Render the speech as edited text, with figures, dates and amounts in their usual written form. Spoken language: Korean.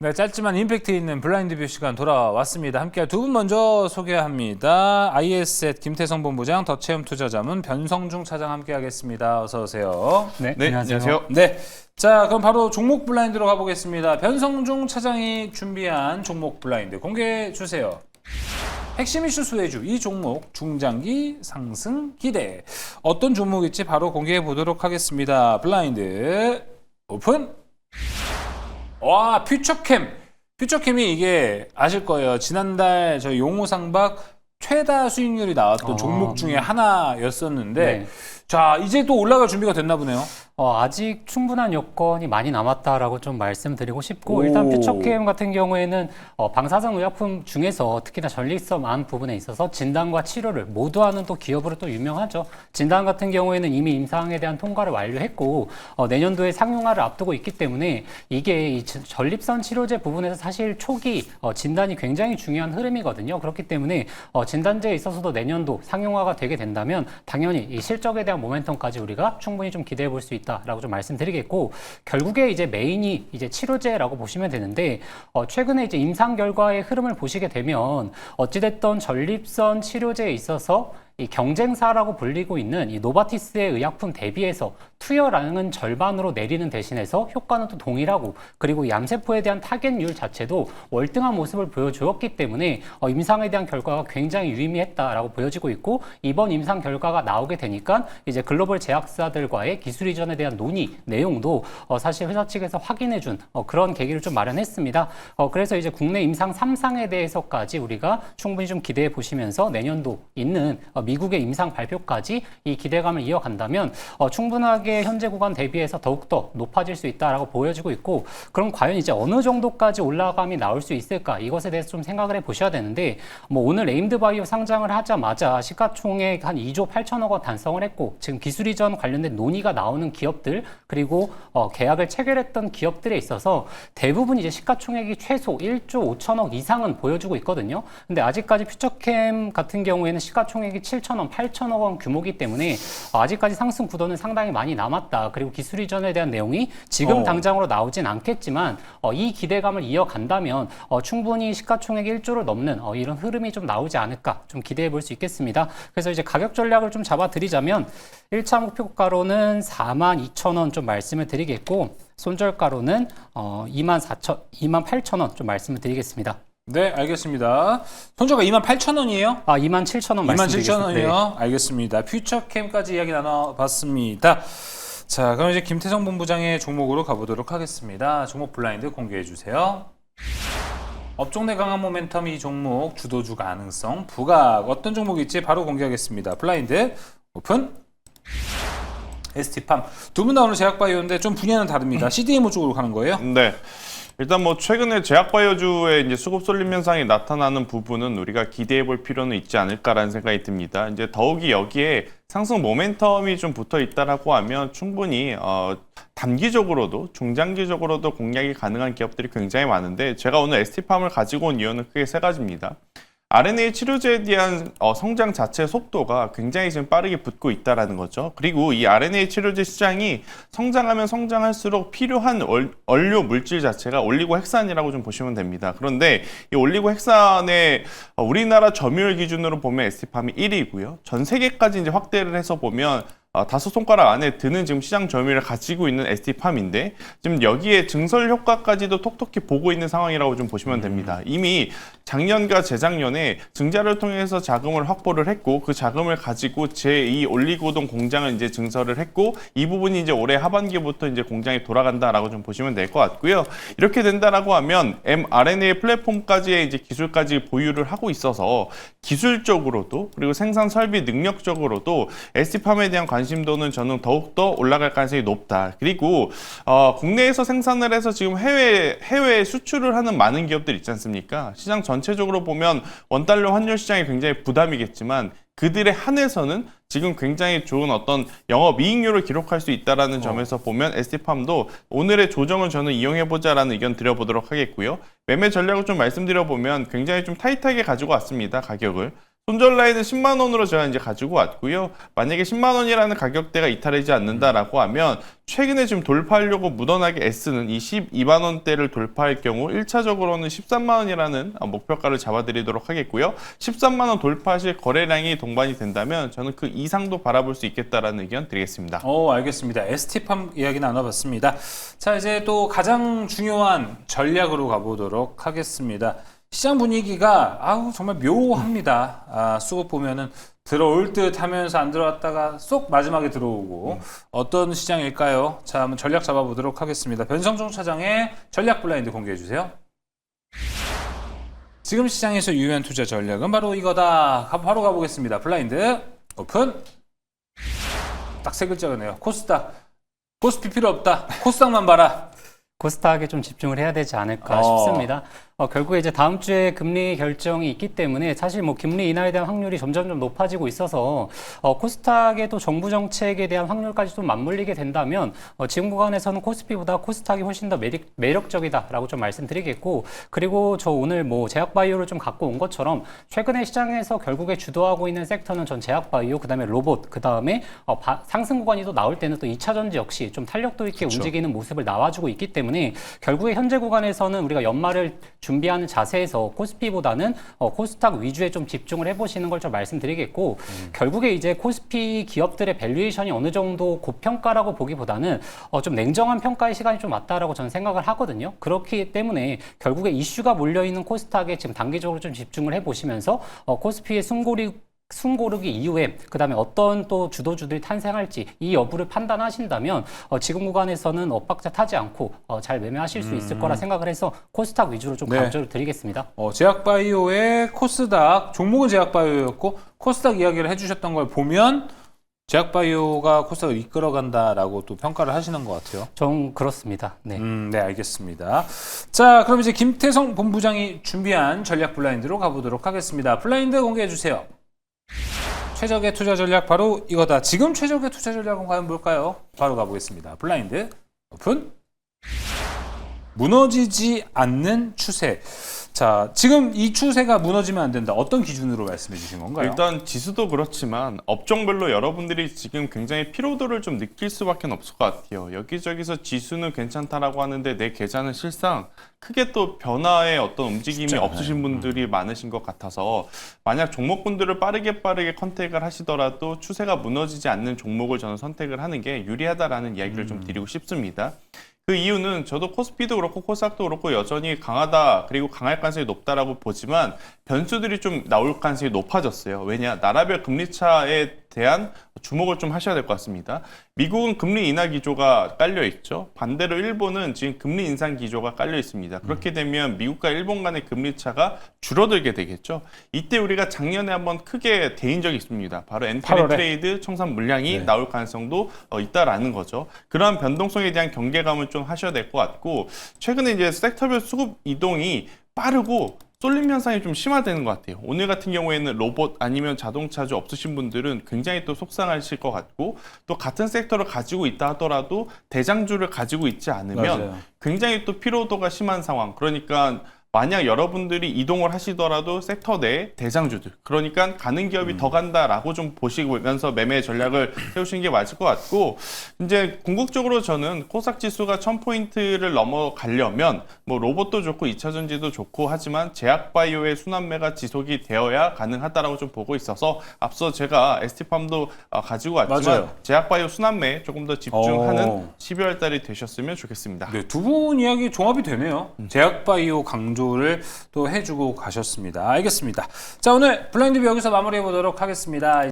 네, 짧지만 임팩트 있는 블라인드 뷰 시간 돌아왔습니다. 함께할 두 분 먼저 소개합니다. IS앳 김태성 본부장, 더체험 투자자문 변성중 차장 함께하겠습니다. 어서 오세요. 네, 안녕하세요. 네, 자 그럼 바로 종목 블라인드로 가보겠습니다. 변성중 차장이 준비한 종목 블라인드 공개해 주세요. 핵심 이슈 수혜주 이 종목 중장기 상승 기대. 어떤 종목일지 바로 공개해 보도록 하겠습니다. 블라인드 오픈. 와, 퓨처캠이 이게 아실 거예요. 지난달 저희 용호상박 최다 수익률이 나왔던 종목 중에 하나였었는데 네. 자, 이제 또 올라갈 준비가 됐나 보네요. 아직 충분한 요건이 많이 남았다라고 좀 말씀드리고 싶고, 오. 일단 퓨처캠 같은 경우에는 방사성 의약품 중에서 특히나 전립선암 부분에 있어서 진단과 치료를 모두 하는 또 기업으로 또 유명하죠. 진단 같은 경우에는 이미 임상에 대한 통과를 완료했고 내년도에 상용화를 앞두고 있기 때문에 이게 이 전립선 치료제 부분에서 사실 초기 진단이 굉장히 중요한 흐름이거든요. 그렇기 때문에 진단제에 있어서도 내년도 상용화가 되게 된다면 당연히 이 실적에 대한 모멘텀까지 우리가 충분히 좀 기대해 볼 수 있다라고 좀 말씀드리겠고, 결국에 이제 메인이 이제 치료제라고 보시면 되는데 최근에 이제 임상 결과의 흐름을 보시게 되면 어찌됐던 전립선 치료제에 있어서 이 경쟁사라고 불리고 있는 이 노바티스의 의약품 대비해서 투여량은 절반으로 내리는 대신해서 효과는 또 동일하고, 그리고 얌세포에 대한 타겟률 자체도 월등한 모습을 보여주었기 때문에 임상에 대한 결과가 굉장히 유의미했다라고 보여지고 있고, 이번 임상 결과가 나오게 되니까 이제 글로벌 제약사들과의 기술 이전에 대한 논의 내용도 사실 회사 측에서 확인해준 그런 계기를 좀 마련했습니다. 그래서 이제 국내 임상 3상에 대해서까지 우리가 충분히 좀 기대해 보시면서 내년도 있는 미국의 임상 발표까지 이 기대감을 이어간다면 충분하게 현재 구간 대비해서 더욱더 높아질 수 있다라고 보여지고 있고, 그럼 과연 이제 어느 정도까지 올라감이 나올 수 있을까, 이것에 대해서 좀 생각을 해 보셔야 되는데, 오늘 에임드바이오 상장을 하자마자 시가총액 한 2조 8천억 원 달성을 했고, 지금 기술 이전 관련된 논의가 나오는 기업들, 그리고 계약을 체결했던 기업들에 있어서 대부분 이제 시가총액이 최소 1조 5천억 이상은 보여주고 있거든요. 근데 아직까지 퓨처캠 같은 경우에는 시가총액이 7천억, 8천억 원 규모이기 때문에 아직까지 상승 구도는 상당히 많이 남았다. 그리고 기술 이전에 대한 내용이 지금 당장으로 나오진 않겠지만 이 기대감을 이어간다면 충분히 시가총액 1조를 넘는 이런 흐름이 좀 나오지 않을까 좀 기대해 볼 수 있겠습니다. 그래서 이제 가격 전략을 좀 잡아드리자면 1차 목표가로는 42,000원 좀 말씀을 드리겠고, 손절가로는 28,000원 좀 말씀을 드리겠습니다. 네, 알겠습니다. 손절가 28,000원이에요? 27,000원 말씀드리겠습니다. 27,000원이요? 알겠습니다. 퓨처캠까지 이야기 나눠봤습니다. 자, 그럼 이제 김태성 본부장의 종목으로 가보도록 하겠습니다. 종목 블라인드 공개해 주세요. 업종 내 강한 모멘텀 이 종목 주도주 가능성 부각 어떤 종목일지 바로 공개하겠습니다. 블라인드 오픈. ST팜 두 분 다 오늘 제약바이오인데 좀 분야는 다릅니다. CDMO 쪽으로 가는 거예요? 네. 일단 최근에 제약바이오주의 이제 수급 쏠림 현상이 나타나는 부분은 우리가 기대해 볼 필요는 있지 않을까라는 생각이 듭니다. 이제 더욱이 여기에 상승 모멘텀이 좀 붙어 있다라고 하면 충분히 단기적으로도 중장기적으로도 공략이 가능한 기업들이 굉장히 많은데, 제가 오늘 ST팜을 가지고 온 이유는 크게 세 가지입니다. RNA 치료제에 대한 성장 자체 속도가 굉장히 지금 빠르게 붙고 있다라는 거죠. 그리고 이 RNA 치료제 시장이 성장하면 성장할수록 필요한 원료 물질 자체가 올리고핵산이라고 좀 보시면 됩니다. 그런데 이 올리고핵산의 우리나라 점유율 기준으로 보면 ST팜이 1위고요. 전 세계까지 이제 확대를 해서 보면 5손가락 안에 드는 지금 시장 점유율을 가지고 있는 ST팜인데, 지금 여기에 증설 효과까지도 톡톡히 보고 있는 상황이라고 좀 보시면 됩니다. 이미 작년과 재작년에 증자를 통해서 자금을 확보를 했고, 그 자금을 가지고 제2 올리고동 공장을 이제 증설을 했고, 이 부분이 이제 올해 하반기부터 이제 공장이 돌아간다라고 좀 보시면 될 것 같고요. 이렇게 된다라고 하면 mRNA 플랫폼까지의 이제 기술까지 보유를 하고 있어서 기술적으로도 그리고 생산 설비 능력적으로도 ST팜에 대한 관심도는 저는 더욱더 올라갈 가능성이 높다. 그리고 국내에서 생산을 해서 지금 해외에 수출을 하는 많은 기업들 있지 않습니까? 시장 전체적으로 보면 원달러 환율 시장이 굉장히 부담이겠지만 그들의 한해서는 지금 굉장히 좋은 어떤 영업이익률을 기록할 수 있다는 점에서 보면 ST팜도 오늘의 조정을 저는 이용해보자라는 의견 드려보도록 하겠고요. 매매 전략을 좀 말씀드려보면 굉장히 좀 타이트하게 가지고 왔습니다. 가격을. 손절 라인은 10만 원으로 제가 이제 가지고 왔고요. 만약에 10만 원이라는 가격대가 이탈하지 않는다라고 하면 최근에 지금 돌파하려고 무던하게 애쓰는 이 12만 원대를 돌파할 경우 1차적으로는 13만 원이라는 목표가를 잡아드리도록 하겠고요. 13만 원 돌파하실 거래량이 동반이 된다면 저는 그 이상도 바라볼 수 있겠다라는 의견 드리겠습니다. 알겠습니다. ST팜 이야기 나눠봤습니다. 자, 이제 또 가장 중요한 전략으로 가보도록 하겠습니다. 시장 분위기가 정말 묘합니다. 수급 보면은 들어올 듯 하면서 안 들어왔다가 쏙 마지막에 들어오고 어떤 시장일까요? 자, 한번 전략 잡아보도록 하겠습니다. 변성종 차장의 전략 블라인드 공개해 주세요. 지금 시장에서 유효한 투자 전략은 바로 이거다. 바로 가보겠습니다. 블라인드 오픈. 딱 세 글자네요. 코스닥. 코스피 필요 없다. 코스닥만 봐라. 코스닥에 좀 집중을 해야 되지 않을까 싶습니다. 결국에 이제 다음 주에 금리 결정이 있기 때문에 사실 뭐 금리 인하에 대한 확률이 점점 높아지고 있어서 코스닥의 또 정부 정책에 대한 확률까지 좀 맞물리게 된다면 지금 구간에서는 코스피보다 코스닥이 훨씬 더 매력적이다라고 좀 말씀드리겠고, 그리고 저 오늘 뭐 제약바이오를 좀 갖고 온 것처럼 최근에 시장에서 결국에 주도하고 있는 섹터는 전 제약바이오, 그다음에 로봇, 그다음에 상승 구간이 또 나올 때는 또 2차 전지 역시 좀 탄력도 있게 움직이는 모습을 나와주고 있기 때문에 결국에 현재 구간에서는 우리가 연말을 준비하는 자세에서 코스피보다는 코스닥 위주에 좀 집중을 해보시는 걸 좀 말씀드리겠고, 결국에 이제 코스피 기업들의 밸류에이션이 어느 정도 고평가라고 보기보다는 좀 냉정한 평가의 시간이 좀 왔다라고 저는 생각을 하거든요. 그렇기 때문에 결국에 이슈가 몰려있는 코스닥에 지금 단기적으로 좀 집중을 해보시면서 코스피의 숨고르기 이후에 그다음에 어떤 또 주도주들이 탄생할지 이 여부를 판단하신다면 지금 구간에서는 엇박자 타지 않고 잘 매매하실 수 있을 거라 생각을 해서 코스닥 위주로 좀 강조를 드리겠습니다. 제약바이오의 코스닥, 종목은 제약바이오였고 코스닥 이야기를 해주셨던 걸 보면 제약바이오가 코스닥을 이끌어간다라고 또 평가를 하시는 것 같아요. 좀 그렇습니다. 네. 네, 알겠습니다. 자, 그럼 이제 김태성 본부장이 준비한 전략 블라인드로 가보도록 하겠습니다. 블라인드 공개해 주세요. 최적의 투자 전략 바로 이거다. 지금 최적의 투자 전략은 과연 뭘까요? 바로 가보겠습니다. 블라인드 오픈. 무너지지 않는 추세. 자, 지금 이 추세가 무너지면 안 된다. 어떤 기준으로 말씀해 주신 건가요? 일단 지수도 그렇지만 업종별로 여러분들이 지금 굉장히 피로도를 좀 느낄 수밖에 없을 것 같아요. 여기저기서 지수는 괜찮다라고 하는데 내 계좌는 실상 크게 또 변화의 어떤 움직임이 없으신 분들이 많으신 것 같아서 만약 종목군들을 빠르게 컨택을 하시더라도 추세가 무너지지 않는 종목을 저는 선택을 하는 게 유리하다라는 이야기를 좀 드리고 싶습니다. 그 이유는 저도 코스피도 그렇고 코스닥도 그렇고 여전히 강하다, 그리고 강할 가능성이 높다라고 보지만 변수들이 좀 나올 가능성이 높아졌어요. 왜냐? 나라별 금리차에 대한 주목을 좀 하셔야 될 것 같습니다. 미국은 금리 인하 기조가 깔려 있죠. 반대로 일본은 지금 금리 인상 기조가 깔려 있습니다. 그렇게 되면 미국과 일본 간의 금리 차가 줄어들게 되겠죠. 이때 우리가 작년에 한번 크게 대인 적이 있습니다. 바로 엔트리 트레이드 청산 물량이 나올 가능성도 있다라는 거죠. 그러한 변동성에 대한 경계감을 좀 하셔야 될 것 같고, 최근에 이제 섹터별 수급 이동이 빠르고 쏠림 현상이 좀 심화되는 것 같아요. 오늘 같은 경우에는 로봇 아니면 자동차주 없으신 분들은 굉장히 또 속상하실 것 같고, 또 같은 섹터를 가지고 있다 하더라도 대장주를 가지고 있지 않으면 굉장히 또 피로도가 심한 상황. 그러니까 만약 여러분들이 이동을 하시더라도 섹터 내 대장주들, 그러니까 가는 기업이 더 간다라고 좀 보시면서 매매 전략을 세우시는 게 맞을 것 같고, 이제 궁극적으로 저는 코스닥 지수가 1000포인트를 넘어가려면 뭐 로봇도 좋고 2차전지도 좋고 하지만 제약바이오의 순환매가 지속이 되어야 가능하다라고 좀 보고 있어서 앞서 제가 ST팜도 가지고 왔지만 제약바이오 순환매에 조금 더 집중하는 12월 달이 되셨으면 좋겠습니다. 네, 두 분 이야기 종합이 되네요. 제약바이오 강조를 또 해주고 가셨습니다. 알겠습니다. 자, 오늘 블라인드 여기서 마무리해 보도록 하겠습니다.